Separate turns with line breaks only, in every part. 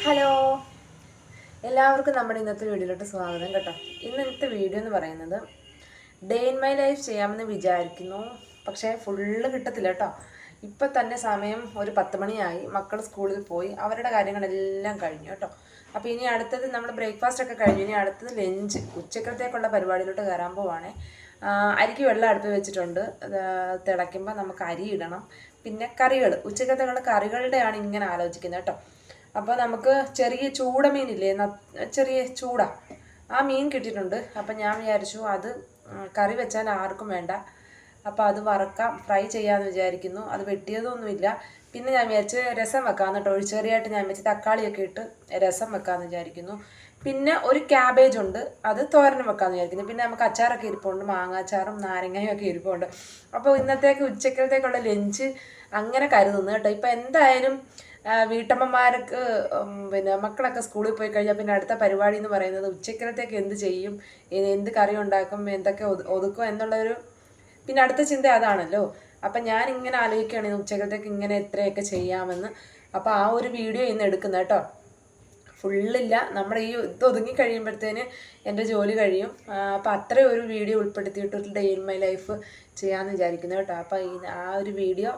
Hello, എല്ലാവർക്കും നമ്മുടെ ഇന്നത്തെ വീഡിയോയിലോട്ട് സ്വാഗതം കേട്ടോ. ഇന്നത്തെ വീഡിയോ എന്ന് പറയുന്നത് ഡേ ഇൻ മൈ ലൈഫ് ചെയ്യാമെന്ന് വിചാരിക്കുന്നു. പക്ഷേ ഫുള്ള് കിട്ടത്തില്ല കേട്ടോ. ഇപ്പം തന്നെ സമയം ഒരു 10 മണിയായി. മക്കൾ സ്കൂളിൽ പോയി, അവരുടെ കാര്യങ്ങളെല്ലാം കഴിഞ്ഞു കേട്ടോ. അപ്പോൾ ഇനി അടുത്തത് നമ്മൾ ബ്രേക്ക്ഫാസ്റ്റ് ഒക്കെ കഴിഞ്ഞു. ഇനി അടുത്തത് ലഞ്ച്, ഉച്ചക്കലത്തേക്കുള്ള പരിപാടിയിലോട്ട് കയറാൻ പോവാണേ. അരിക്ക് വെള്ളം അടുപ്പ് വെച്ചിട്ടുണ്ട്. തിളയ്ക്കുമ്പോൾ നമുക്ക് അരി ഇടണം. പിന്നെ കറികൾ, ഉച്ചക്കലത്തേക്കുള്ള കറികളുടെയാണ് ഇങ്ങനെ ആലോചിക്കുന്നത് കേട്ടോ. അപ്പോൾ നമുക്ക് ചെറിയ ചൂട മീനില്ലേ, ചെറിയ ചൂട, ആ മീൻ കിട്ടിയിട്ടുണ്ട്. അപ്പം ഞാൻ വിചാരിച്ചു അത് കറി വെച്ചാൽ ആർക്കും വേണ്ട, അപ്പോൾ അത് വറക്കാം, ഫ്രൈ ചെയ്യാമെന്ന് വിചാരിക്കുന്നു. അത് വെട്ടിയതൊന്നുമില്ല. പിന്നെ ഞാൻ വിചാരിച്ച് രസം വെക്കാമെന്ന് കേട്ടോ. ഒഴിച്ചെറിയായിട്ട് ഞാൻ വെച്ച് തക്കാളിയൊക്കെ ഇട്ട് രസം വെക്കാമെന്ന് വിചാരിക്കുന്നു. പിന്നെ ഒരു ക്യാബേജ് ഉണ്ട്, അത് തോരനും വെക്കാമെന്ന് വിചാരിക്കുന്നു. പിന്നെ നമുക്ക് അച്ചാറൊക്കെ ഇരിപ്പുണ്ട്, മാങ്ങാച്ചാറും നാരങ്ങയും ഒക്കെ ഇരിപ്പുണ്ട്. അപ്പോൾ ഇന്നത്തേക്ക് ഉച്ചക്കലത്തേക്കുള്ള ലഞ്ച് അങ്ങനെ കരുതുന്നു കേട്ടോ. ഇപ്പം എന്തായാലും വീട്ടമ്മമാർക്ക് പിന്നെ മക്കളൊക്കെ സ്കൂളിൽ പോയി കഴിഞ്ഞാൽ പിന്നെ അടുത്ത പരിപാടി എന്ന് പറയുന്നത് ഉച്ചക്കലത്തേക്ക് എന്ത് ചെയ്യും, എന്ത് കറി ഉണ്ടാക്കും, എന്തൊക്കെ ഒതുക്കും എന്നുള്ളൊരു പിന്നെ അടുത്ത ചിന്ത അതാണല്ലോ. അപ്പം ഞാൻ ഇങ്ങനെ ആലോചിക്കുകയാണ് ഉച്ചക്കലത്തേക്ക് ഇങ്ങനെ എത്രയൊക്കെ ചെയ്യാമെന്ന്. അപ്പോൾ ആ ഒരു വീഡിയോ ഇന്ന് എടുക്കുന്നത് കേട്ടോ. ഫുള്ളില്ല, നമ്മുടെ ഈ ഇത് ഒതുങ്ങി കഴിയുമ്പോഴത്തേന് എൻ്റെ ജോലി കഴിയും. അപ്പോൾ അത്രയും ഒരു വീഡിയോ ഉൾപ്പെടുത്തിയിട്ടൊരു ഡേ ഇൻ മൈ ലൈഫ് ചെയ്യാമെന്ന് വിചാരിക്കുന്നു കേട്ടോ. അപ്പോൾ ആ ഒരു വീഡിയോ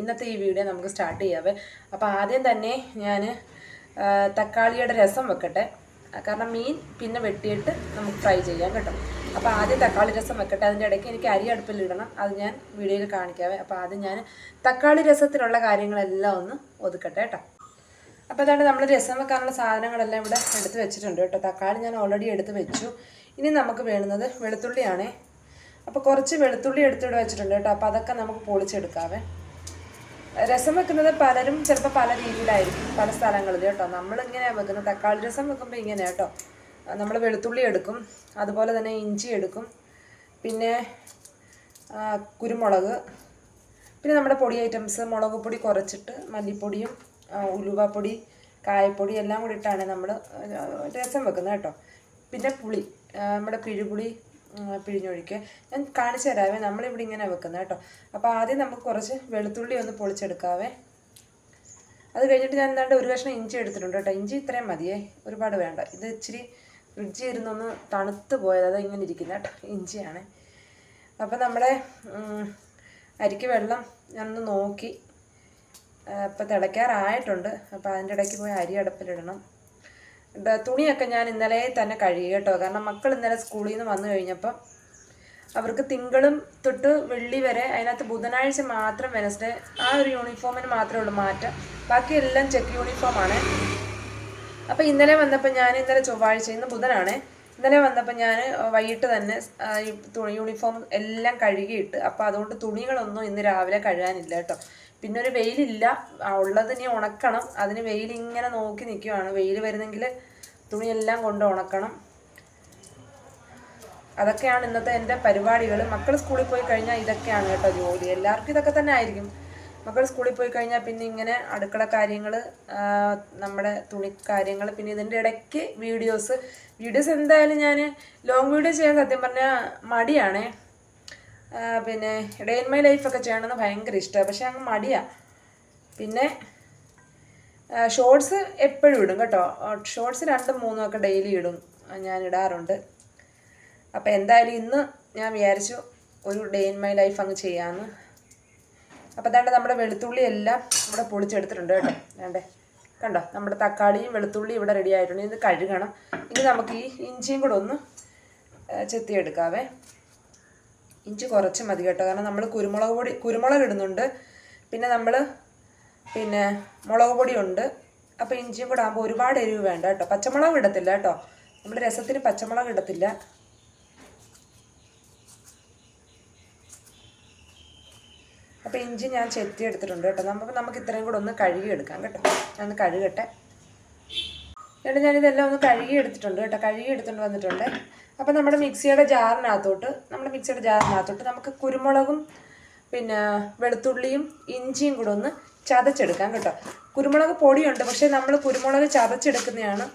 ഇന്നത്തെ ഈ വീഡിയോ നമുക്ക് സ്റ്റാർട്ട് ചെയ്യാവേ. അപ്പോൾ ആദ്യം തന്നെ ഞാൻ തക്കാളിയുടെ രസം വെക്കട്ടെ, കാരണം മീൻ പിന്നെ വെട്ടിയിട്ട് നമുക്ക് ഫ്രൈ ചെയ്യാം കേട്ടോ. അപ്പോൾ ആദ്യം തക്കാളി രസം വെക്കട്ടെ. അതിൻ്റെ ഇടയ്ക്ക് എനിക്ക് അരി അടുപ്പിലിടണം, അത് ഞാൻ വീഡിയോയിൽ കാണിക്കാവേ. അപ്പോൾ ആദ്യം ഞാൻ തക്കാളി രസത്തിനുള്ള കാര്യങ്ങളെല്ലാം ഒന്ന് ഒതുക്കട്ടെ കേട്ടോ. അപ്പോൾ അതാണ് നമ്മൾ രസം വെക്കാനുള്ള സാധനങ്ങളെല്ലാം ഇവിടെ എടുത്ത് വെച്ചിട്ടുണ്ട് കേട്ടോ. തക്കാളി ഞാൻ ഓൾറെഡി എടുത്ത് വെച്ചു. ഇനി നമുക്ക് വേണ്ടുന്നത് വെളുത്തുള്ളിയാണേ. അപ്പോൾ കുറച്ച് വെളുത്തുള്ളി എടുത്തിവിടെ വെച്ചിട്ടുണ്ട് കേട്ടോ. അപ്പോൾ അതൊക്കെ നമുക്ക് പൊളിച്ചെടുക്കാവേ. രസം വെക്കുന്നത് പലരും ചിലപ്പോൾ പല രീതിയിലായിരിക്കും, പല സ്ഥലങ്ങളിൽ കേട്ടോ. നമ്മളിങ്ങനെയാണ് വെക്കുന്നത്. തക്കാളി രസം വെക്കുമ്പോൾ ഇങ്ങനെ കേട്ടോ. നമ്മൾ വെളുത്തുള്ളി എടുക്കും, അതുപോലെ തന്നെ ഇഞ്ചി എടുക്കും, പിന്നെ കുരുമുളക്, പിന്നെ നമ്മുടെ പൊടി ഐറ്റംസ്, മുളക് പൊടി കുറച്ചിട്ട്, മല്ലിപ്പൊടിയും ഉലുവപ്പൊടി, കായപ്പൊടി എല്ലാം കൂടി ഇട്ടാണ് നമ്മൾ രസം വെക്കുന്നത് കേട്ടോ. പിന്നെ പുളി, നമ്മുടെ പിഴുപുളി പിഴിഞ്ഞൊഴിക്കുക. ഞാൻ കാണിച്ചു തരാവേ, നമ്മളിവിടെ ഇങ്ങനെ വെക്കുന്നത് കേട്ടോ. അപ്പോൾ ആദ്യം നമുക്ക് കുറച്ച് വെളുത്തുള്ളി ഒന്ന് പൊളിച്ചെടുക്കാവേ. അത് കഴിഞ്ഞിട്ട് ഞാൻ എന്താണ്ട് ഒരു കഷ്ണം ഇഞ്ചി എടുത്തിട്ടുണ്ട് കേട്ടോ. ഇഞ്ചി ഇത്രയും മതിയേ, ഒരുപാട് വേണ്ട. ഇത് ഇച്ചിരി ഫ്രിഡ്ജിൽ ഇരുന്നൊന്ന് തണുത്ത് പോയത്, അത് ഇങ്ങനെ ഇരിക്കുന്നത് കേട്ടോ, ഇഞ്ചിയാണ്. അപ്പോൾ നമ്മുടെ അരിക്ക് വെള്ളം ഞാനൊന്ന് നോക്കി, ഇപ്പോൾ തിളയ്ക്കാറായിട്ടുണ്ട്. അപ്പോൾ അതിൻ്റെ ഇടയ്ക്ക് പോയി അരി അടുപ്പിലിടണം. തുണിയൊക്കെ ഞാൻ ഇന്നലെ തന്നെ കഴുകി കേട്ടോ. കാരണം മക്കൾ ഇന്നലെ സ്കൂളിൽ നിന്ന് വന്നു കഴിഞ്ഞപ്പം അവർക്ക് തിങ്കളും തൊട്ട് വെള്ളി വരെ, അതിനകത്ത് ബുധനാഴ്ച മാത്രം വെനസ്ഡേ ആ ഒരു യൂണിഫോമിന് മാത്രമേ ഉള്ളൂ മാറ്റം, ബാക്കിയെല്ലാം ചെക്ക് യൂണിഫോമാണ്. അപ്പോൾ ഇന്നലെ വന്നപ്പോൾ ഇന്നലെ ചൊവ്വാഴ്ച, ഇന്ന് ബുധനാണ്. ഇന്നലെ വന്നപ്പോൾ ഞാൻ വൈകിട്ട് തന്നെ യൂണിഫോം എല്ലാം കഴുകിയിട്ട്, അപ്പോൾ അതുകൊണ്ട് തുണികളൊന്നും ഇന്ന് രാവിലെ കഴുകാനില്ല കേട്ടോ. പിന്നെ ഒരു വെയിലില്ല, ഉള്ളത് ഇനി ഉണക്കണം. അതിന് വെയിലിങ്ങനെ നോക്കി നിൽക്കുവാണ്. വെയിൽ വരുന്നെങ്കിൽ തുണിയെല്ലാം കൊണ്ട് ഉണക്കണം. അതൊക്കെയാണ് ഇന്നത്തെ എൻ്റെ പരിപാടികൾ. മക്കൾ സ്കൂളിൽ പോയി കഴിഞ്ഞാൽ ഇതൊക്കെയാണ് കേട്ടോ ജോലി. എല്ലാവർക്കും ഇതൊക്കെ തന്നെ ആയിരിക്കും. മക്കൾ സ്കൂളിൽ പോയി കഴിഞ്ഞാൽ പിന്നെ ഇങ്ങനെ അടുക്കള കാര്യങ്ങൾ, നമ്മുടെ തുണി കാര്യങ്ങൾ, പിന്നെ ഇതിൻ്റെ ഇടയ്ക്ക് വീഡിയോസ് എന്തായാലും ഞാൻ ലോങ് വീഡിയോ ചെയ്യാൻ സത്യം പറഞ്ഞാൽ മടിയാണേ. പിന്നെ ഡേ ഇൻ മൈ ലൈഫൊക്കെ ചെയ്യണമെന്ന് ഭയങ്കര ഇഷ്ടമാണ്, പക്ഷെ അങ്ങ് മടിയാണ്. പിന്നെ ഷോർട്സ് എപ്പോഴും ഇടും കേട്ടോ. ഷോർട്സ് 2-3 ഒക്കെ ഡെയിലി ഇടും, ഞാൻ ഇടാറുണ്ട്. അപ്പോൾ എന്തായാലും ഇന്ന് ഞാൻ വിചാരിച്ചു ഒരു ഡേ ഇൻ മൈ ലൈഫ് അങ്ങ് ചെയ്യാമെന്ന്. അപ്പോൾ അതാണ്ട് നമ്മുടെ വെളുത്തുള്ളി എല്ലാം ഇവിടെ പൊളിച്ചെടുത്തിട്ടുണ്ട് കേട്ടോ. വേണ്ടേ, കണ്ടോ, നമ്മുടെ തക്കാളിയും വെളുത്തുള്ളിയും ഇവിടെ റെഡി ആയിട്ടുണ്ട്. ഇത് കഴുകണം. ഇനി നമുക്ക് ഈ ഇഞ്ചിയും കൂടെ ഒന്ന് ചെത്തിയെടുക്കാവേ. ഇഞ്ചി കുറച്ച് മതി കേട്ടോ, കാരണം നമ്മൾ കുരുമുളക് ഇടുന്നുണ്ട്, പിന്നെ നമ്മൾ മുളക് പൊടി ഉണ്ട്. അപ്പോൾ ഇഞ്ചിയും കൂടെ ആകുമ്പോൾ ഒരുപാട് എരിവ് വേണ്ട കേട്ടോ. പച്ചമുളക് ഇടത്തില്ല കേട്ടോ, നമ്മൾ രസത്തിന് പച്ചമുളക് ഇടത്തില്ല. അപ്പോൾ ഇഞ്ചി ഞാൻ ചെത്തി എടുത്തിട്ടുണ്ട് കേട്ടോ. നമുക്ക് ഇത്രയും കൂടെ ഒന്ന് കഴുകിയെടുക്കാം കേട്ടോ. ഞാനൊന്ന് കഴുകട്ടെ. എന്നിട്ട് ഞാനിതെല്ലാം ഒന്ന് കഴുകി എടുത്തിട്ടുണ്ട് കേട്ടോ. കഴുകി എടുത്തുകൊണ്ട് വന്നിട്ടുണ്ട്. അപ്പോൾ നമ്മുടെ മിക്സിയുടെ ജാറിനകത്തോട്ട് നമുക്ക് കുരുമുളകും പിന്നെ വെളുത്തുള്ളിയും ഇഞ്ചിയും കൂടെ ഒന്ന് ചതച്ചെടുക്കാം കേട്ടോ. കുരുമുളക് പൊടിയുണ്ട്, പക്ഷേ നമ്മൾ കുരുമുളക് ചതച്ചെടുക്കുന്നതാണ്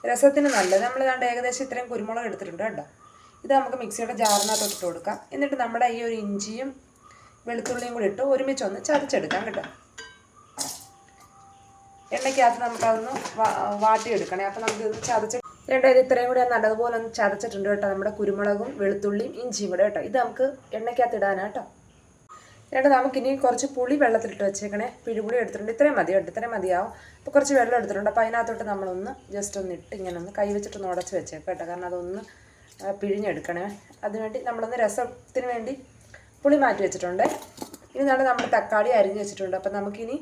രസത്തിന് നല്ലത്. നമ്മൾ ഏതാണ്ട് ഏകദേശം ഇത്രയും കുരുമുളക് എടുത്തിട്ടുണ്ട് കേട്ടോ. ഇത് നമുക്ക് മിക്സിയുടെ ജാറിനകത്തോട്ട് ഇട്ട് കൊടുക്കാം. എന്നിട്ട് നമ്മുടെ ഈ ഒരു ഇഞ്ചിയും വെളുത്തുള്ളിയും കൂടി ഇട്ട് ഒരുമിച്ചൊന്ന് ചതച്ചെടുക്കാം കേട്ടോ. എണ്ണയ്ക്കകത്ത് നമുക്കതൊന്ന് വാട്ടിയെടുക്കണേ. അപ്പോൾ നമുക്കിതൊന്ന് ചതച്ച് ഇത് ഇത്രയും കൂടി നല്ലതുപോലെ ഒന്ന് ചതച്ചിട്ടുണ്ട് കേട്ടോ. നമ്മുടെ കുരുമുളകും വെളുത്തുള്ളിയും ഇഞ്ചിയും കൂടെ കേട്ടോ. ഇത് നമുക്ക് എണ്ണയ്ക്കകത്ത് ഇടാനാണ് കേട്ടോ. നമുക്കിനി കുറച്ച് പുളി വെള്ളത്തിലിട്ട് വെച്ചേക്കണേ. പിഴിപുളി എടുത്തിട്ടുണ്ട്. ഇത്രയും മതി കേട്ടോ, ഇത്രയും മതിയാവും. അപ്പോൾ കുറച്ച് വെള്ളം എടുത്തിട്ടുണ്ട്. അപ്പോൾ അതിനകത്തോട്ട് നമ്മളൊന്ന് ജസ്റ്റ് ഒന്ന് ഇട്ട് ഇങ്ങനെ ഒന്ന് കൈ വെച്ചിട്ടൊന്ന് ഉടച്ച് വെച്ചേക്കാം കേട്ടോ. കാരണം അതൊന്ന് പിഴിഞ്ഞെടുക്കണേ. അതിനുവേണ്ടി നമ്മളൊന്ന് രസത്തിന് വേണ്ടി പുളി മാറ്റി വെച്ചിട്ടുണ്ട്. ഇനി നമ്മൾ തക്കാളി അരിഞ്ഞ് വെച്ചിട്ടുണ്ട്. അപ്പം നമുക്കിനി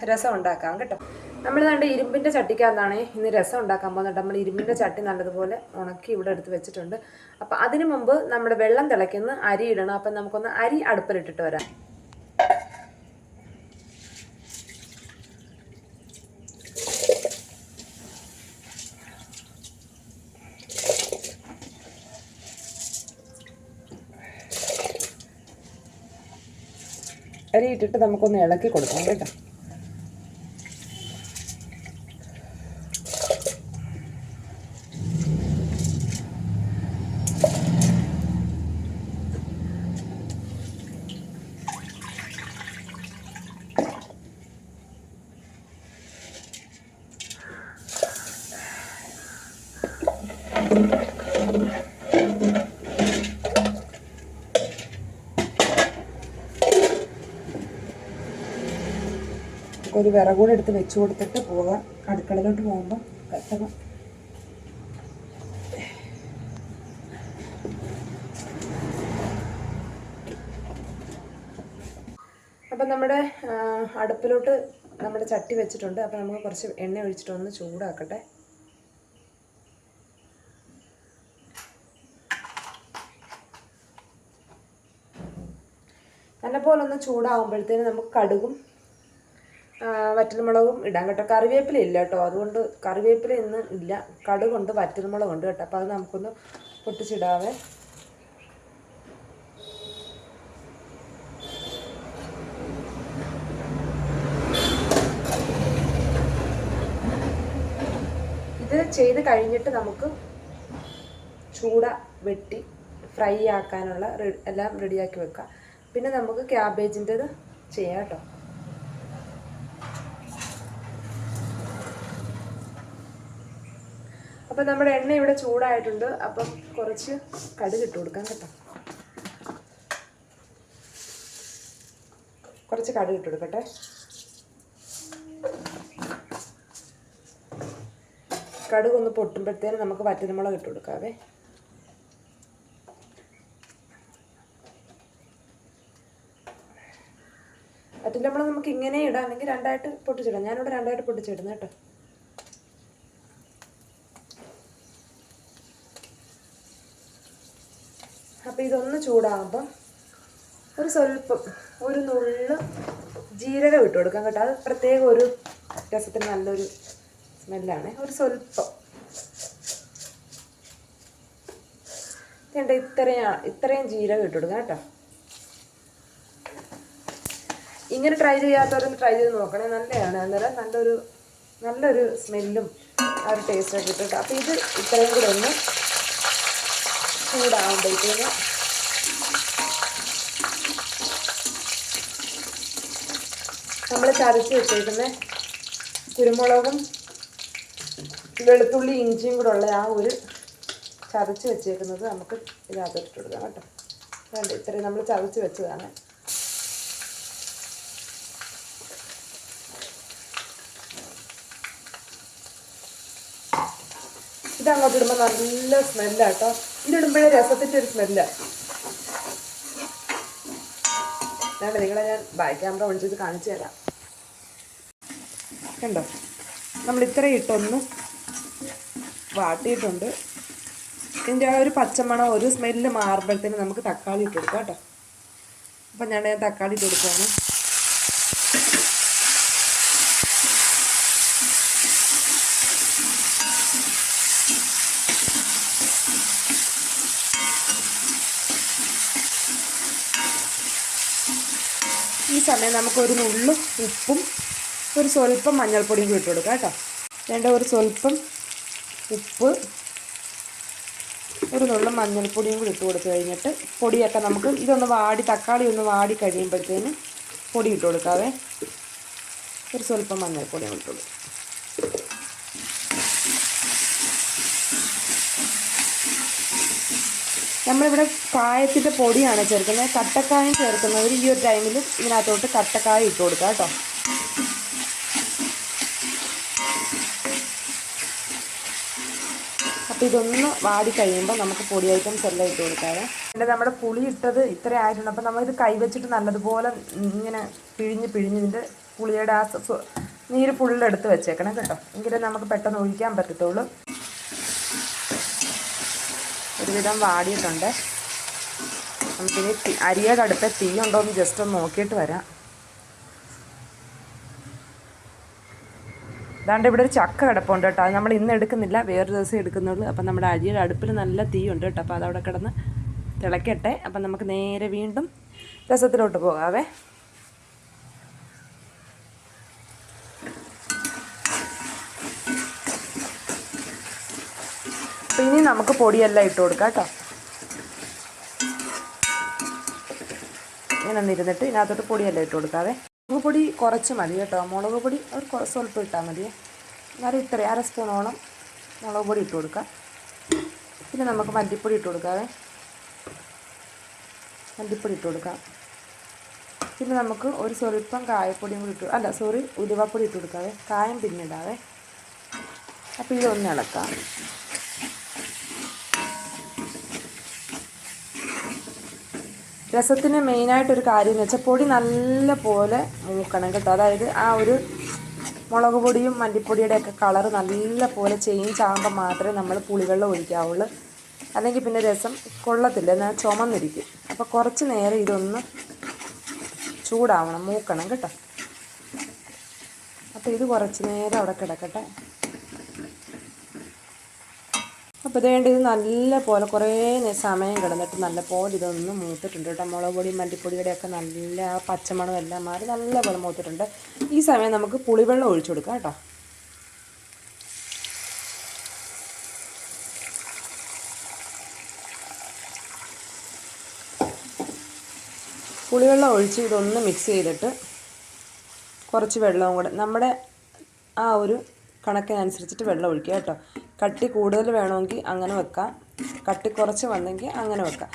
രസം ഉണ്ടാക്കാം കേട്ടോ. നമ്മൾ ഇരുമ്പിൻ്റെ ചട്ടിക്കകത്താണ് ഇന്ന് രസം ഉണ്ടാക്കാൻ പോകുന്നത്. നമ്മൾ ഇരുമ്പിൻ്റെ ചട്ടി നല്ലതുപോലെ ഉണക്കി ഇവിടെ എടുത്ത് വെച്ചിട്ടുണ്ട്. അപ്പം അതിന് മുമ്പ് നമ്മുടെ വെള്ളം തിളയ്ക്കുന്ന അരി ഇടണം. അപ്പം നമുക്കൊന്ന് അരി അടുപ്പിലിട്ടിട്ട് വരാം. അരി ഇട്ടിട്ട് നമുക്കൊന്ന് ഇളക്കി കൊടുക്കാം കേട്ടോ. ഒരു വിറകൂടെ എടുത്ത് വെച്ച് കൊടുത്തിട്ട് പോകാം. അടുക്കളയിലോട്ട് പോകുമ്പോൾ പെട്ടെന്ന് അപ്പം നമ്മുടെ അടുപ്പിലോട്ട് നമ്മുടെ ചട്ടി വെച്ചിട്ടുണ്ട്. അപ്പം നമുക്ക് കുറച്ച് എണ്ണ ഒഴിച്ചിട്ടൊന്ന് ചൂടാക്കട്ടെ. നല്ലപോലെ ഒന്ന് ചൂടാകുമ്പോഴത്തേന് നമുക്ക് കടുകും വറ്റൽമുളകും ഇടാം കേട്ടോ. കറിവേപ്പില ഇല്ല കേട്ടോ, അതുകൊണ്ട് കറിവേപ്പില ഇന്ന് ഇല്ല. കടുകുണ്ട്, വറ്റൽമുളകുണ്ട് കേട്ടോ. അപ്പോൾ അത് നമുക്കൊന്ന് പൊട്ടിച്ചിടാവേ. ഇത് ചെയ്ത് കഴിഞ്ഞിട്ട് നമുക്ക് ചൂട വെട്ടി ഫ്രൈ ആക്കാനുള്ള എല്ലാം റെഡിയാക്കി വെക്കാം. പിന്നെ നമുക്ക് ക്യാബേജിൻ്റെത് ചെയ്യാം കേട്ടോ. അപ്പം നമ്മുടെ എണ്ണ ഇവിടെ ചൂടായിട്ടുണ്ട്. അപ്പം കുറച്ച് കടുക് ഇട്ട് കൊടുക്കാം കേട്ടോ. കുറച്ച് കടുക് ഇട്ട് കൊടുക്കട്ടെ. കടുക് ഒന്ന് പൊട്ടുമ്പോഴത്തേനും നമുക്ക് വറ്റൽമുളക് ഇട്ട് കൊടുക്കാവേ. വറ്റൽമുളക് നമുക്ക് ഇങ്ങനെ ഇടാം, അല്ലെങ്കിൽ രണ്ടായിട്ട് പൊട്ടിച്ചിടാം. ഞാനിവിടെ രണ്ടായിട്ട് പൊട്ടിച്ചിടുന്നു കേട്ടോ. അപ്പോൾ ഇതൊന്ന് ചൂടാകുമ്പം ഒരു നുള്ള് ജീരകം ഇട്ട് കൊടുക്കാം കേട്ടോ. അത് പ്രത്യേകം ഒരു രസത്തിന് നല്ലൊരു സ്മെല്ലാണ്. ഒരു സ്വല്പം ഇത്രയും ജീരകം ഇട്ട് കൊടുക്കാം കേട്ടോ. ഇങ്ങനെ ട്രൈ ചെയ്യാത്തവരൊന്ന് ട്രൈ ചെയ്ത് നോക്കണേ, നല്ലതാണ്. അന്നേരം നല്ലൊരു സ്മെല്ലും ആ ഒരു ടേസ്റ്റൊക്കെ കിട്ടും. അപ്പോൾ ഇത് ഇത്രയും കൂടെ ഒന്ന് ചൂടാകുമ്പോഴത്തേന് നമ്മൾ ചതച്ച് വെച്ചേക്കുന്ന കുരുമുളകും വെളുത്തുള്ളി ഇഞ്ചിയും കൂടെ ഉള്ള ആ ഒരു ചതച്ച് വെച്ചേക്കുന്നത് നമുക്ക് ഇതിനകത്തോട്ട് കൊടുക്കാം കേട്ടോ. വേണ്ട, ഇത്രയും നമ്മൾ ചതച്ച് വെച്ചതാണ്. ഇതങ്ങോട്ട് ഇടുമ്പോൾ നല്ല സ്മെല്ലാണ് കേട്ടോ. ഇതിടുമ്പോഴേ രസത്തിൻ്റെ ഒരു സ്മെല്ലാണ്. നിങ്ങളെ ഞാൻ ബാക്ക് ക്യാമറ ഓൺ ചെയ്ത് കാണിച്ചു തരാം. കണ്ടോ, നമ്മൾ ഇത്രയും ഇട്ടൊന്ന് വാട്ടിയിട്ടുണ്ട്. ഇതിൻ്റെ ആ ഒരു പച്ചമണം ഒരു സ്മെല്ല് മാറുമ്പോഴത്തേന് നമുക്ക് തക്കാളി ഇട്ട് കൊടുക്കാം കേട്ടോ. അപ്പം ഞാൻ തക്കാളി ഇട്ട് കൊടുക്കുകയാണ്. ഈ സമയം നമുക്കൊരു നുള്ളു ഉപ്പും ഒരു സ്വല്പം മഞ്ഞൾപ്പൊടിയും കൂടി ഇട്ട് കൊടുക്കാം കേട്ടോ. ഒരു സ്വല്പം ഉപ്പ്, ഒരു നുള്ളു മഞ്ഞൾപ്പൊടിയും കൂടി ഇട്ട് കൊടുത്തു കഴിഞ്ഞിട്ട് പൊടിയൊക്കെ നമുക്ക് ഇതൊന്ന് തക്കാളി ഒന്ന് വാടി കഴിയുമ്പോഴത്തേന് പൊടി ഇട്ട് കൊടുക്കാവേ. ഒരു സ്വല്പം മഞ്ഞൾപ്പൊടി ഇട്ടുള്ളൂ. നമ്മളിവിടെ കായത്തിൻ്റെ പൊടിയാണ് ചേർക്കുന്നത്. കട്ടക്കായം ചേർക്കുന്നവർ ഈ ഒരു ടൈമിൽ ഇതിനകത്തോട്ട് കട്ടക്കായ ഇട്ട് കൊടുക്കുക കേട്ടോ. അപ്പോൾ ഇതൊന്ന് വാടി കഴിയുമ്പോൾ നമുക്ക് പൊടി ഐറ്റംസ് എല്ലാം ഇട്ട് കൊടുക്കാതെ. പിന്നെ നമ്മുടെ പുളി ഇട്ടത് ഇത്ര ആയിട്ടുണ്ട്. അപ്പോൾ നമ്മളിത് കൈവച്ചിട്ട് നല്ലതുപോലെ ഇങ്ങനെ പിഴിഞ്ഞ് ഇതിൻ്റെ പുളിയുടെ ആ നീര് ഫുള്ളെടുത്ത് വെച്ചേക്കണം കേട്ടോ. എങ്കിലേ നമുക്ക് പെട്ടെന്ന് ഒഴിക്കാൻ പറ്റത്തുള്ളൂ. ഒരുവിധം വാടിയിട്ടുണ്ട്. നമുക്കിനി അരിയുടെ അടുത്ത തീ ഉണ്ടോ എന്ന് ജസ്റ്റ് ഒന്ന് നോക്കിയിട്ട് വരാം. അതാണ്ട് ഇവിടെ ഒരു ചക്ക കിടപ്പുണ്ട് കേട്ടോ. അത് നമ്മൾ ഇന്ന് എടുക്കുന്നില്ല, വേറൊരു ദിവസം എടുക്കുന്നുള്ളൂ. അപ്പം നമ്മുടെ അരിയുടെ അടുപ്പിൽ നല്ല തീ ഉണ്ട് കേട്ടോ. അപ്പോൾ അതവിടെ കിടന്ന് തിളക്കട്ടെ. അപ്പം നമുക്ക് നേരെ വീണ്ടും രസത്തിലോട്ട് പോകാവേ. അപ്പോൾ ഇനി നമുക്ക് പൊടിയെല്ലാം ഇട്ട് കൊടുക്കാം കേട്ടോ. ഇങ്ങനെ ഒന്നിരുന്നിട്ട് ഇതിനകത്തോട്ട് പൊടിയെല്ലാം ഇട്ട് കൊടുക്കാവേ. മുളക് പൊടി കുറച്ച് മതി കേട്ടോ. മുളക് പൊടി ഒരു സ്വല്പം ഇട്ടാൽ മതിയേ. എന്നാലും ഇത്ര 1/2 സ്പൂണോളം മുളക് പൊടി ഇട്ട് കൊടുക്കാം. പിന്നെ നമുക്ക് മല്ലിപ്പൊടി ഇട്ട് കൊടുക്കാവേ. മല്ലിപ്പൊടി ഇട്ട് കൊടുക്കാം. പിന്നെ നമുക്ക് ഒരു സ്വല്പം കായപ്പൊടിയും കൂടി ഉലുവപ്പൊടി ഇട്ട് കൊടുക്കാവേ. കായം പിന്നെ ഇടാവേ. അപ്പോൾ ഇതൊന്ന് ഇളക്കാം. രസത്തിന് മെയിനായിട്ടൊരു കാര്യം എന്ന് വെച്ചാൽ പൊടി നല്ല പോലെ മൂക്കണം കേട്ടോ. അതായത് ആ ഒരു മുളക് പൊടിയും മല്ലിപ്പൊടിയുടെയൊക്കെ കളറ് നല്ല പോലെ ചേഞ്ച് ആകുമ്പോൾ മാത്രമേ നമ്മൾ പുളിവെള്ളം ഒഴിക്കാവുള്ളൂ. അല്ലെങ്കിൽ പിന്നെ രസം കൊള്ളത്തില്ല, എന്നാൽ ചുമന്നിരിക്കും. അപ്പോൾ കുറച്ച് നേരം ഇതൊന്ന് ചൂടാവണം, മൂക്കണം കേട്ടോ. അപ്പോൾ ഇത് കുറച്ച് നേരം അവിടെ കിടക്കട്ടെ. അപ്പോൾ ഇതേണ്ട ഇത് നല്ല പോലെ കുറേ സമയം കിടന്നിട്ട് നല്ല പോലെ ഇതൊന്ന് മൂത്തിട്ടുണ്ട് കേട്ടോ. മുളക് പൊടി മല്ലിപ്പൊടിയുടെയൊക്കെ നല്ല പച്ചമണം എല്ലാം മാറി നല്ല പോലെ മൂത്തിട്ടുണ്ട്. ഈ സമയം നമുക്ക് പുളിവെള്ളം ഒഴിച്ചു കൊടുക്കാം കേട്ടോ. പുളിവെള്ളം ഒഴിച്ച് ഇതൊന്ന് മിക്സ് ചെയ്തിട്ട് കുറച്ച് വെള്ളവും കൂടെ നമ്മുടെ ആ ഒരു കണക്കിനനുസരിച്ചിട്ട് വെള്ളം ഒഴിക്കുക കേട്ടോ. കട്ടി കൂടുതൽ വേണമെങ്കിൽ അങ്ങനെ വെക്കാം, കട്ടി കുറച്ച് വന്നെങ്കിൽ അങ്ങനെ വെക്കാം.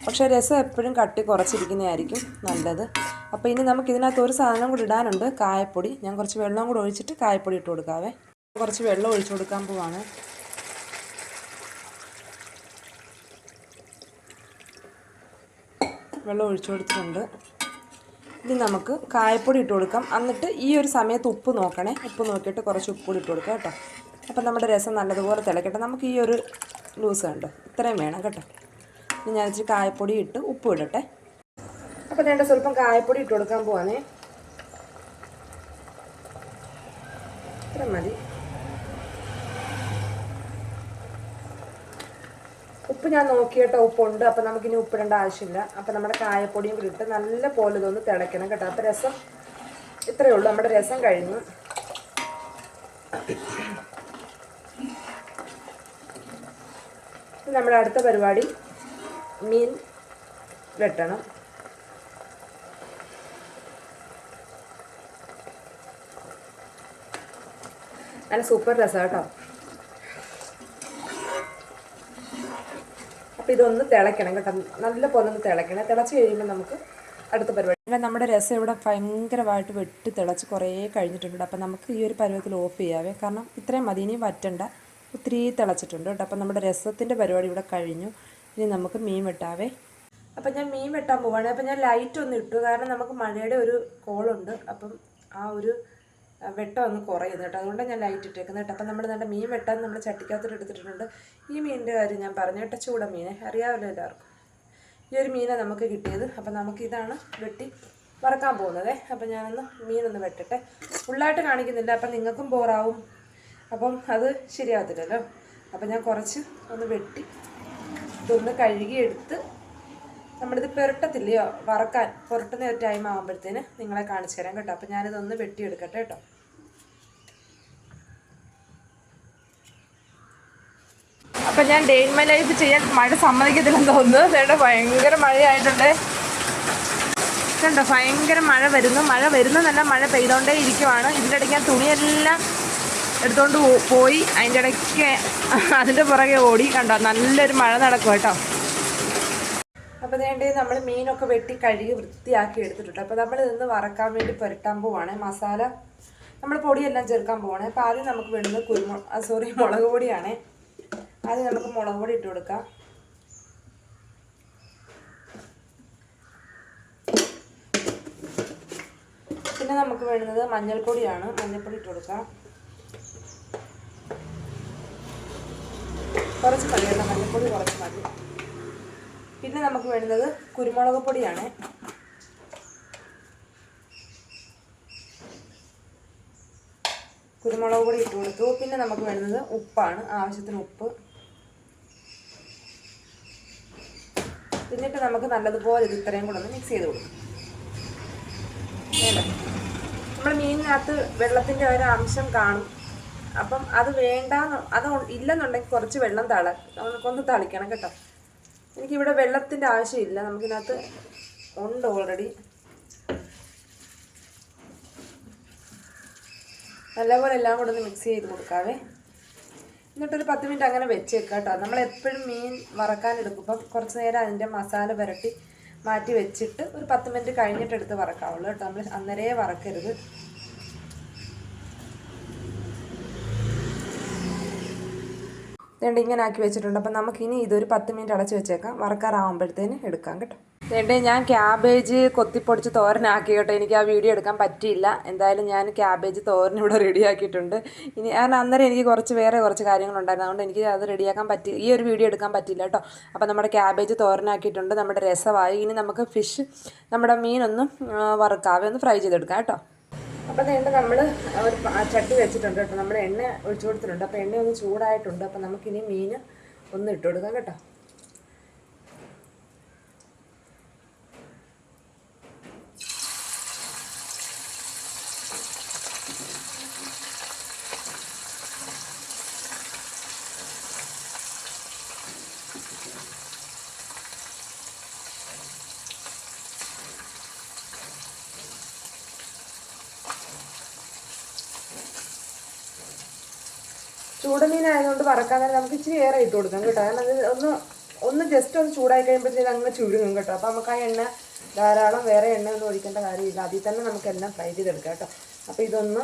പക്ഷേ രസം എപ്പോഴും കട്ടി കുറച്ചിരിക്കുന്നതായിരിക്കും നല്ലത്. അപ്പോൾ ഇനി നമുക്ക് ഇതിനകത്ത് ഒരു സാധനം കൂടി ഇടാനുണ്ട്, കായപ്പൊടി. ഞാൻ കുറച്ച് വെള്ളം കൂടി ഒഴിച്ചിട്ട് കായപ്പൊടി ഇട്ട് കൊടുക്കാവേ. കുറച്ച് വെള്ളം ഒഴിച്ചു കൊടുക്കാൻ പോവാണ്. വെള്ളം ഒഴിച്ചു കൊടുത്തിട്ടുണ്ട്. ഇനി നമുക്ക് കായപ്പൊടി ഇട്ട് കൊടുക്കാം. എന്നിട്ട് ഈ ഒരു സമയത്ത് ഉപ്പ് നോക്കണേ. ഉപ്പ് നോക്കിയിട്ട് കുറച്ച് ഉപ്പ് കൂടി ഇട്ട് കൊടുക്കാം കേട്ടോ. അപ്പം നമ്മുടെ രസം നല്ലതുപോലെ തിളക്കട്ടെ. നമുക്ക് ഈ ഒരു ലൂസ് കണ്ടോ, ഇത്രയും വേണം കേട്ടോ. ഇനി ഞാൻ ഇച്ചിരി കായപ്പൊടി ഇട്ട് ഉപ്പ് ഇടട്ടെ. അപ്പം വേണ്ട സ്വല്പം കായപ്പൊടി ഇട്ട് കൊടുക്കാൻ പോവാണേ. ഇത്ര മതി. ഉപ്പ് ഞാൻ നോക്കി കേട്ടോ, ഉപ്പുണ്ട്. അപ്പം നമുക്കിനി ഉപ്പിടേണ്ട ആവശ്യമില്ല. അപ്പം നമ്മുടെ കായപ്പൊടിയും കൂടി ഇട്ട് നല്ല പോലെ ഇതൊന്ന് തിളയ്ക്കണം കേട്ടോ. അപ്പം രസം ഇത്രയേ ഉള്ളൂ. നമ്മുടെ രസം കഴിഞ്ഞു. നമ്മുടെ അടുത്ത പരിപാടി മീൻ വെട്ടണം. നല്ല സൂപ്പർ രസം കേട്ടോ. അപ്പം ഇതൊന്ന് തിളയ്ക്കണം കേട്ടോ, നല്ല പോലെ ഒന്ന് തിളയ്ക്കണം. തിളച്ച് കഴിയുമ്പോൾ നമുക്ക് അടുത്ത പരിപാടി. നമ്മുടെ രസം ഇവിടെ ഭയങ്കരമായിട്ട് വെട്ടി തിളച്ച് കുറേ കഴിഞ്ഞിട്ടുണ്ട്. അപ്പം നമുക്ക് ഈ ഒരു പരുവത്തിൽ ഓഫ് ചെയ്യാവേ. കാരണം ഇത്രയും മതി, ഇനി വറ്റണ്ട, ഒത്തിരി തിളച്ചിട്ടുണ്ട് കേട്ടോ. അപ്പം നമ്മുടെ രസത്തിൻ്റെ പരിപാടി ഇവിടെ കഴിഞ്ഞു. ഇനി നമുക്ക് മീൻ വെട്ടാവേ. അപ്പം ഞാൻ മീൻ വെട്ടാൻ പോവാണ്. അപ്പം ഞാൻ ലൈറ്റ് ഒന്ന് ഇട്ടു, കാരണം നമുക്ക് മഴയുടെ ഒരു കോളുണ്ട്. അപ്പം ആ ഒരു വെട്ടം ഒന്ന് കുറയുന്നു കേട്ടോ. അതുകൊണ്ടാണ് ഞാൻ ലൈറ്റ് ഇട്ടേക്കുന്നത് കേട്ടോ. അപ്പം നമ്മൾ നല്ല മീൻ വെട്ടാൻ നമ്മൾ ചട്ടിക്കകത്തോട്ട് എടുത്തിട്ടുണ്ട്. ഈ മീനിൻ്റെ കാര്യം ഞാൻ പറഞ്ഞു കേട്ടോ, ചൂട മീനെ അറിയാമല്ലോ എല്ലാവർക്കും. ഈ ഒരു മീനാണ് നമുക്ക് കിട്ടിയത്. അപ്പം നമുക്കിതാണ് വെട്ടി വറക്കാൻ പോകുന്നത്. അപ്പം ഞാനൊന്ന് മീനൊന്ന് വെട്ടട്ടെ. ഫുള്ളായിട്ട് കാണിക്കുന്നില്ല, അപ്പം നിങ്ങൾക്കും ബോറാവും. അപ്പം അത് ശരിയാകത്തില്ലല്ലോ. അപ്പം ഞാൻ കുറച്ച് ഒന്ന് വെട്ടി ഇതൊന്ന് കഴുകിയെടുത്ത് നമ്മളിത് പുരട്ടത്തില്ലയോ വറക്കാൻ, പുരട്ടുന്ന ഒരു ടൈം ആകുമ്പോഴത്തേന് നിങ്ങളെ കാണിച്ചു തരാം കേട്ടോ. അപ്പം ഞാനിതൊന്ന് വെട്ടിയെടുക്കട്ടെ കേട്ടോ. അപ്പം ഞാൻ ഡേ ഇൻ മൈ ലൈഫ് ചെയ്യാൻ മഴ സമ്മതിക്കത്തില്ലെന്ന് തോന്നുന്നു. ചേട്ടാ ഭയങ്കര മഴയായിട്ടുണ്ട്. കണ്ടോ ഭയങ്കര മഴ വരുന്നതല്ല, മഴ പെയ്തോണ്ടേ ഇരിക്കുവാണ്. ഇതിൻ്റെ ഇടയ്ക്ക് ഞാൻ തുണിയെല്ലാം എടുത്തുകൊണ്ട് പോയി, അതിൻ്റെ ഇടയ്ക്ക് അതിൻ്റെ പുറകെ ഓടി. കണ്ടോ നല്ലൊരു മഴ നടക്കും കേട്ടോ. അപ്പോൾ വേണ്ടേ നമ്മൾ മീനൊക്കെ വെട്ടി കഴുകി വൃത്തിയാക്കി എടുത്തിട്ടുണ്ട്. അപ്പോൾ നമ്മൾ ഇതൊന്ന് വറക്കാൻ വേണ്ടി പുരട്ടാൻ പോവാണ്. മസാല നമ്മൾ പൊടിയെല്ലാം ചേർക്കാൻ പോവാണ്. അപ്പോൾ ആദ്യം നമുക്ക് വേണ്ടുന്നത് മുളക് പൊടിയാണ്. ആദ്യം നമുക്ക് മുളക് പൊടി ഇട്ട് കൊടുക്കാം. പിന്നെ നമുക്ക് വേണ്ടുന്നത് മഞ്ഞൾപ്പൊടിയാണ്. മഞ്ഞൾപ്പൊടി ഇട്ട് കൊടുക്കാം. കുറച്ച് മതി കേട്ടോ, മഞ്ഞൾപ്പൊടി കുറച്ച് മതി. പിന്നെ നമുക്ക് വേണ്ടുന്നത് കുരുമുളക് പൊടിയാണ്. കുരുമുളക് പൊടി ഇട്ട് കൊടുത്തു. പിന്നെ നമുക്ക് വേണ്ടുന്നത് ഉപ്പാണ്, ആവശ്യത്തിന് ഉപ്പ്. എന്നിട്ട് നമുക്ക് നല്ലതുപോലെ ഇത് ഇത്രയും കൂടെ ഒന്ന് മിക്സ് ചെയ്ത് കൊടുക്കും. നമ്മൾ മീനിനകത്ത് വെള്ളത്തിൻ്റെ ഒരു അംശം കാണും. അപ്പം അത് അത് ഇല്ലെന്നുണ്ടെങ്കിൽ കുറച്ച് വെള്ളം നമുക്കൊന്ന് തളിക്കണം കേട്ടോ. എനിക്കിവിടെ വെള്ളത്തിൻ്റെ ആവശ്യമില്ല, നമുക്കിനകത്ത് ഉണ്ട് ഓൾറെഡി. നല്ലപോലെ എല്ലാം കൂടെ ഒന്ന് മിക്സ് ചെയ്ത് കൊടുക്കാവേ. എന്നിട്ടൊരു 10 മിനിറ്റ് അങ്ങനെ വെച്ചേക്കാം കേട്ടോ. നമ്മളെപ്പോഴും മീൻ വറക്കാൻ എടുക്കുമ്പം കുറച്ച് നേരം അതിൻ്റെ മസാല പുരട്ടി മാറ്റി വെച്ചിട്ട് ഒരു 10 മിനിറ്റ് കഴിഞ്ഞിട്ട് എടുത്ത് വറക്കാവുള്ളൂ കേട്ടോ. നമ്മൾ അന്നേരേ വറക്കരുത്. വേണ്ട ഇങ്ങനെ ആക്കി വെച്ചിട്ടുണ്ട്. അപ്പം നമുക്കിനി ഇതൊരു 10 മിനിറ്റ് അടച്ച് വെച്ചേക്കാം. വറക്കാറാവുമ്പോഴത്തേന് എടുക്കാം കേട്ടോ. വേണ്ടേ ഞാൻ ക്യാബേജ് കൊത്തിപ്പൊടിച്ച് തോരനാക്കി കേട്ടോ. എനിക്ക് ആ വീഡിയോ എടുക്കാൻ പറ്റിയില്ല. എന്തായാലും ഞാൻ ക്യാബേജ് തോരൻ ഇവിടെ റെഡിയാക്കിയിട്ടുണ്ട്. ഇനി അന്നേരം എനിക്ക് കുറച്ച് കാര്യങ്ങളുണ്ടായിരുന്നു, അതുകൊണ്ട് എനിക്ക് അത് റെഡിയാക്കാൻ ഈ ഒരു വീഡിയോ എടുക്കാൻ പറ്റില്ല കേട്ടോ. അപ്പോൾ നമ്മുടെ ക്യാബേജ് തോരനാക്കിയിട്ടുണ്ട്. നമ്മുടെ രസമായി. ഇനി നമുക്ക് നമ്മുടെ മീനൊന്നും വറുക്കാവേ ഒന്ന് ഫ്രൈ ചെയ്തെടുക്കാം കേട്ടോ. അപ്പോൾ അതുകൊണ്ട് നമ്മൾ ഒരു ചട്ടി വെച്ചിട്ടുണ്ട് കേട്ടോ. നമ്മൾ എണ്ണ ഒഴിച്ചു കൊടുത്തിട്ടുണ്ട്. അപ്പോൾ എണ്ണ ഒന്ന് ചൂടായിട്ടുണ്ട്. അപ്പോൾ നമുക്കിനി മീൻ ഒന്ന് ഇട്ട് കൊടുക്കാം കേട്ടോ. ചൂടുമീനായതുകൊണ്ട് വറക്കാൻ തന്നെ നമുക്ക് ഇച്ചിരി ഏറെ ഇട്ട് കൊടുക്കാം കേട്ടോ. കാരണം അത് ഒന്ന് ജസ്റ്റ് ഒന്ന് ചൂടായി കഴിയുമ്പോഴത്തേക്ക് അങ്ങനെ ചുരുങ്ങും കേട്ടോ. അപ്പോൾ നമുക്ക് ആ എണ്ണ ധാരാളം വേറെ എണ്ണയൊന്നും ഒഴിക്കേണ്ട കാര്യമില്ല. അതിൽ തന്നെ നമുക്കെല്ലാം ഫ്രൈ ചെയ്തെടുക്കാം കേട്ടോ. അപ്പോൾ ഇതൊന്ന്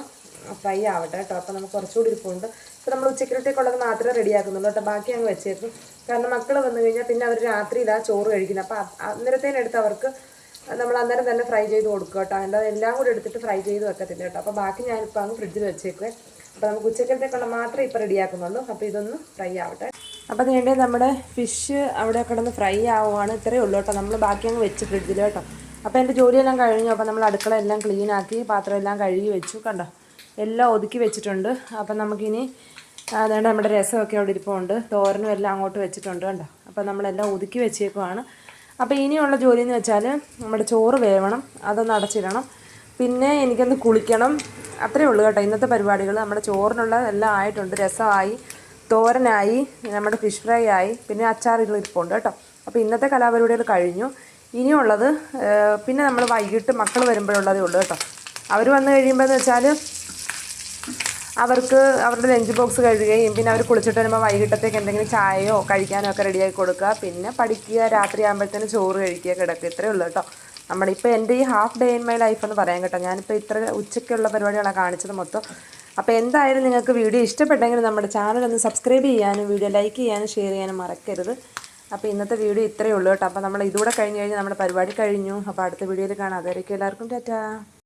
ഫ്രൈ ആവട്ടെ കേട്ടോ. അപ്പോൾ നമുക്ക് കുറച്ചുകൂടി ഇരിപ്പുണ്ട്. ഇപ്പോൾ നമ്മൾ ഉച്ചക്കലത്തേക്കുള്ളത് മാത്രമേ റെഡിയാക്കുന്നുള്ളൂ കേട്ടോ. ബാക്കി അങ്ങ് വെച്ചേക്കും. കാരണം മക്കൾ വന്നു കഴിഞ്ഞാൽ പിന്നെ അവർ രാത്രിയിലാണ് ചോറ് കഴിക്കുന്നത്. അപ്പോൾ അന്നേരത്തേനെടുത്ത് അവർക്ക് നമ്മൾ അന്നേരം തന്നെ ഫ്രൈ ചെയ്ത് കൊടുക്കുക കേട്ടോ. അതിൻ്റെ എല്ലാം കൂടി എടുത്തിട്ട് ഫ്രൈ ചെയ്ത് വെക്കത്തില്ല കേട്ടോ. അപ്പോൾ ബാക്കി ഞാനിപ്പോൾ അങ്ങ് ഫ്രിഡ്ജിൽ വെച്ചേക്കുവേ. അപ്പോൾ നമുക്ക് ഉച്ചക്കലത്തേക്കുള്ള മാത്രമേ ഇപ്പോൾ റെഡിയാക്കുന്നുള്ളൂ. അപ്പോൾ ഇതൊന്ന് ഫ്രൈ ആവട്ടെ. അപ്പോൾ അതിൻ്റെ നമ്മുടെ ഫിഷ് അവിടെ കിടന്ന് ഫ്രൈ ആവുകയാണ്. ഇത്രയേ ഉള്ളൂ കേട്ടോ. നമ്മൾ ബാക്കി അങ്ങ് വെച്ച് ഫ്രിഡ്ജിൽ കേട്ടോ. അപ്പോൾ എൻ്റെ ജോലിയെല്ലാം കഴിഞ്ഞു. അപ്പോൾ നമ്മൾ അടുക്കള എല്ലാം ക്ലീൻ ആക്കി പാത്രം എല്ലാം കഴുകി വെച്ചു കണ്ടോ. എല്ലാം ഒതുക്കി വെച്ചിട്ടുണ്ട്. അപ്പം നമുക്കിനി അതുകൊണ്ട് നമ്മുടെ രസമൊക്കെ അവിടെ ഇരിപ്പുണ്ട്. തോരനും എല്ലാം അങ്ങോട്ട് വെച്ചിട്ടുണ്ട് കണ്ടോ. അപ്പോൾ നമ്മളെല്ലാം ഒതുക്കി വെച്ചേക്കുവാണ്. അപ്പോൾ ഇനിയുള്ള ജോലി എന്ന് വെച്ചാൽ നമ്മുടെ ചോറ് വേവണം, അതൊന്ന് അടച്ചിടണം. പിന്നെ എനിക്കൊന്ന് കുളിക്കണം. അത്രയേ ഉള്ളൂ കേട്ടോ ഇന്നത്തെ പരിപാടികൾ. നമ്മുടെ ചോറിനുള്ള എല്ലാം ആയിട്ടുണ്ട്. രസമായി, തോരനായി, നമ്മുടെ ഫിഷ് ഫ്രൈ ആയി, പിന്നെ അച്ചാറുകൾ ഇരിപ്പുണ്ട് കേട്ടോ. അപ്പോൾ ഇന്നത്തെ കലാപരിപാടികൾ കഴിഞ്ഞു. ഇനിയുള്ളത് പിന്നെ നമ്മൾ വൈകിട്ട് മക്കൾ വരുമ്പോഴുള്ളതേ ഉള്ളൂ കേട്ടോ. അവർ വന്നു കഴിയുമ്പോൾ എന്ന് വെച്ചാൽ അവർക്ക് അവരുടെ ലഞ്ച് ബോക്സ് കഴുകുകയും പിന്നെ അവർ കുളിച്ചിട്ട് വരുമ്പോൾ വൈകിട്ടത്തേക്ക് എന്തെങ്കിലും ചായയോ കഴിക്കാനോ ഒക്കെ റെഡിയാക്കി കൊടുക്കുക. പിന്നെ പഠിക്കുക, രാത്രി ആകുമ്പോഴത്തേന് ചോറ് കഴിക്കുക, കിടക്കുക. ഇത്രയേ ഉള്ളൂ കേട്ടോ. നമ്മളിപ്പോൾ എൻ്റെ ഈ half day in my life എന്ന് പറയാൻ കേട്ടോ. ഞാനിപ്പോൾ ഇത്ര ഉച്ചയ്ക്കുള്ള പരിപാടികളാണ് കാണിച്ചത് മൊത്തം. അപ്പോൾ എന്തായാലും നിങ്ങൾക്ക് വീഡിയോ ഇഷ്ടപ്പെട്ടെങ്കിൽ നമ്മുടെ ചാനൽ ഒന്ന് സബ്സ്ക്രൈബ് ചെയ്യാനും വീഡിയോ ലൈക്ക് ചെയ്യാനും ഷെയർ ചെയ്യാനും മറക്കരുത്. അപ്പോൾ ഇന്നത്തെ വീഡിയോ ഇത്രയേ ഉള്ളൂ കേട്ടോ. അപ്പോൾ നമ്മൾ ഇതുകൂടെ കഴിഞ്ഞ് നമ്മുടെ പരിപാടി കഴിഞ്ഞു. അപ്പോൾ അടുത്ത വീഡിയോയിൽ കാണാം. അതുവരെയ്ക്കും എല്ലാവർക്കും ടാറ്റാ.